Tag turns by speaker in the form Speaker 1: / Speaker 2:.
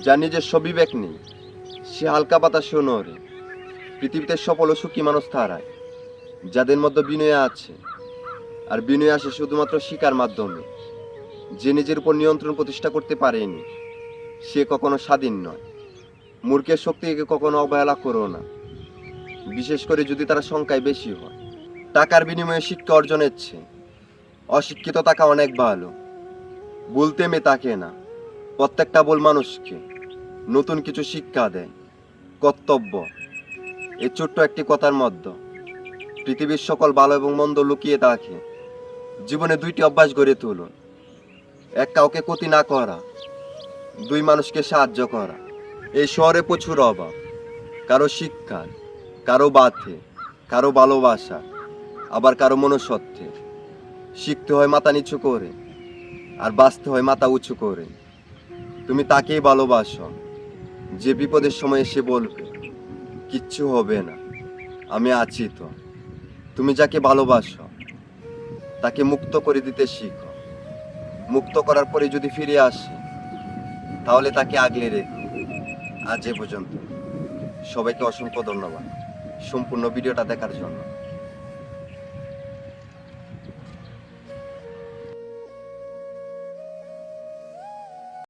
Speaker 1: যার নিজস্ব বিবেক নেই, সে হালকা বাতাসেও নড়ে। পৃথিবীতে সফল ও সুখী মানুষ তারাই যাদের মধ্যে বিনয় আছে, আর বিনয় আসে শুধুমাত্র শিকার মাধ্যমে। যে নিজের উপর নিয়ন্ত্রণ প্রতিষ্ঠা করতে পারেনি, সে কখনো স্বাধীন নয়। মূর্খের শক্তিকে কখনো অবহেলা করো না, বিশেষ করে যদি তারা সংখ্যায় বেশি হয়। টাকার বিনিময়ে শিক্ষা অর্জনের চেয়ে অশিক্ষিত থাকা অনেক ভালো। বলতে মেয়ে তাকে না, প্রত্যেকটা বল মানুষকে নতুন কিছু শিক্ষা দেয়। কর্তব্য এই ছোট্ট একটি কথার মধ্যে পৃথিবীর সকল ভালো এবং মন্দ লুকিয়ে থাকে। জীবনে দুইটি অভ্যাস গড়ে তুলুন: এক, কাউকে ক্ষতি না করা; দুই, মানুষকে সাহায্য করা। এই শহরে প্রচুর অভাব, কারো শিক্ষার, কারো বাথে, কারো ভালোবাসা, আবার কারো মনুষ্যত্বে। শিখতে হয় মাথা নিচু করে, আর বাঁচতে হয় মাথা উঁচু করে। তুমি তাকেই ভালোবাসো যে বিপদের সময় এসে বলবে, কিচ্ছু হবে না, আমি আছি তো। তুমি যাকে ভালোবাসো তাকে মুক্ত করে দিতে শিখো। মুক্ত করার পরে যদি ফিরে আসে, তাহলে তাকে আগলে রেখো। আজ এ পর্যন্ত। সবাইকে অসংখ্য ধন্যবাদ সম্পূর্ণ ভিডিওটা দেখার জন্য।